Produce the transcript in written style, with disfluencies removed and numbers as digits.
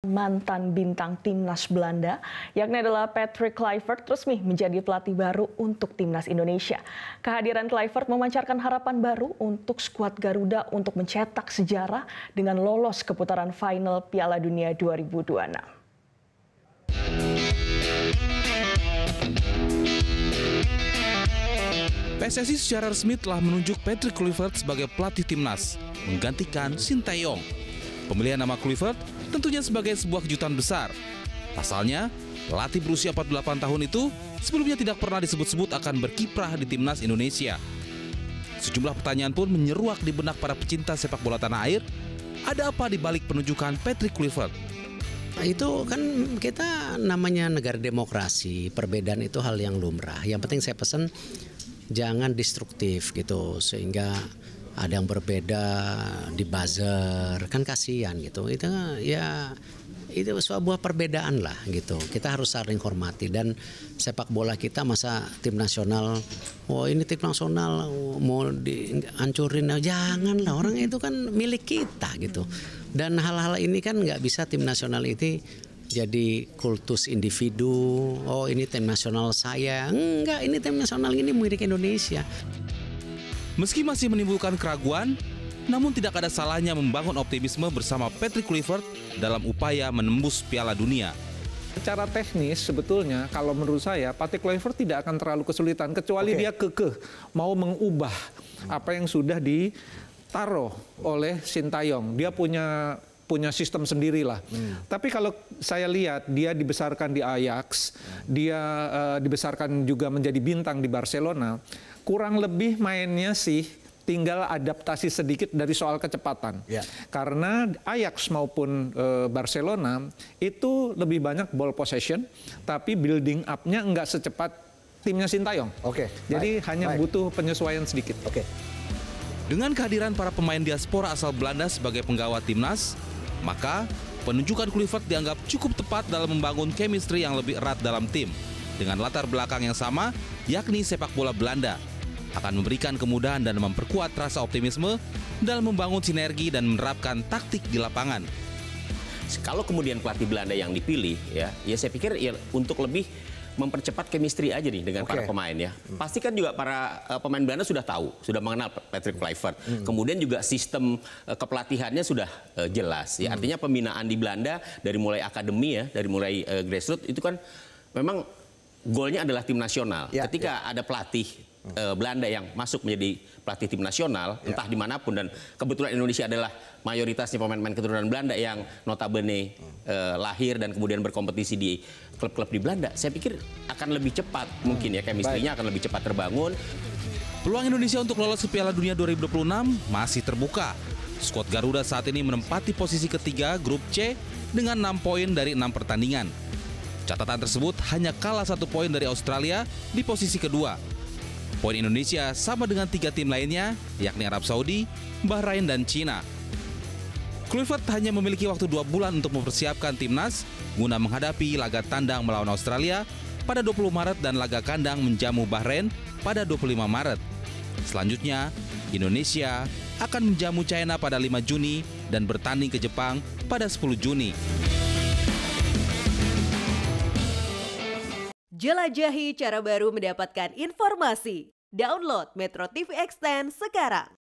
Mantan bintang timnas Belanda, yakni adalah Patrick Kluivert, resmi menjadi pelatih baru untuk timnas Indonesia. Kehadiran Kluivert memancarkan harapan baru untuk skuad Garuda untuk mencetak sejarah dengan lolos ke putaran final Piala Dunia 2026. PSSI secara resmi telah menunjuk Patrick Kluivert sebagai pelatih timnas, menggantikan Sintayong. Pemilihan nama Kluivert tentunya sebagai sebuah kejutan besar. Pasalnya, pelatih berusia 48 tahun itu sebelumnya tidak pernah disebut-sebut akan berkiprah di timnas Indonesia. Sejumlah pertanyaan pun menyeruak di benak para pecinta sepak bola tanah air. Ada apa di balik penunjukan Patrick Kluivert? Itu kan kita namanya negara demokrasi, perbedaan itu hal yang lumrah. Yang penting saya pesan jangan destruktif gitu, sehingga ada yang berbeda di buzzer, kan kasihan gitu. Itu ya itu sebuah perbedaan lah gitu. Kita harus saling hormati, dan sepak bola kita masa tim nasional, oh ini tim nasional mau dihancurin, jangan lah, orang itu kan milik kita gitu. Dan hal-hal ini kan nggak bisa tim nasional itu jadi kultus individu, oh ini tim nasional saya, enggak, ini tim nasional ini milik Indonesia. Meski masih menimbulkan keraguan, namun tidak ada salahnya membangun optimisme bersama Patrick Kluivert dalam upaya menembus Piala Dunia. Secara teknis sebetulnya kalau menurut saya Patrick Kluivert tidak akan terlalu kesulitan, kecuali dia kekeh mau mengubah apa yang sudah ditaruh oleh Sintayong. Dia punya sistem sendirilah. Tapi kalau saya lihat dia dibesarkan di Ajax, dia dibesarkan juga menjadi bintang di Barcelona, kurang lebih mainnya sih tinggal adaptasi sedikit dari soal kecepatan. Karena Ajax maupun Barcelona itu lebih banyak ball possession, tapi building up-nya nggak secepat timnya Sintayong. Jadi hanya butuh penyesuaian sedikit. Dengan kehadiran para pemain diaspora asal Belanda sebagai penggawa timnas, maka penunjukan Kluivert dianggap cukup tepat dalam membangun chemistry yang lebih erat dalam tim. Dengan latar belakang yang sama, yakni sepak bola Belanda, akan memberikan kemudahan dan memperkuat rasa optimisme dalam membangun sinergi dan menerapkan taktik di lapangan. Kalau kemudian pelatih Belanda yang dipilih, ya saya pikir ya untuk lebih mempercepat chemistry aja nih dengan para pemain ya. Pasti kan juga para pemain Belanda sudah tahu, sudah mengenal Patrick Kluivert. Kemudian juga sistem kepelatihannya sudah jelas. Ya, artinya pembinaan di Belanda dari mulai akademi ya, dari mulai grassroots itu kan memang goalnya adalah tim nasional. Ketika ada pelatih Belanda yang masuk menjadi pelatih tim nasional, entah dimanapun, dan kebetulan Indonesia adalah mayoritasnya pemain-pemain keturunan Belanda yang notabene lahir dan kemudian berkompetisi di klub-klub di Belanda, saya pikir akan lebih cepat mungkin ya, chemistry-nya akan lebih cepat terbangun. Peluang Indonesia untuk lolos ke Piala Dunia 2026 masih terbuka. Skuad Garuda saat ini menempati posisi ketiga grup C dengan 6 poin dari 6 pertandingan. Catatan tersebut hanya kalah 1 poin dari Australia di posisi kedua. Poin Indonesia sama dengan 3 tim lainnya, yakni Arab Saudi, Bahrain, dan Cina. Kluivert hanya memiliki waktu 2 bulan untuk mempersiapkan timnas guna menghadapi laga tandang melawan Australia pada 20 Maret dan laga kandang menjamu Bahrain pada 25 Maret. Selanjutnya, Indonesia akan menjamu China pada 5 Juni dan bertanding ke Jepang pada 10 Juni. Jelajahi cara baru mendapatkan informasi. Download Metro TV Extend sekarang.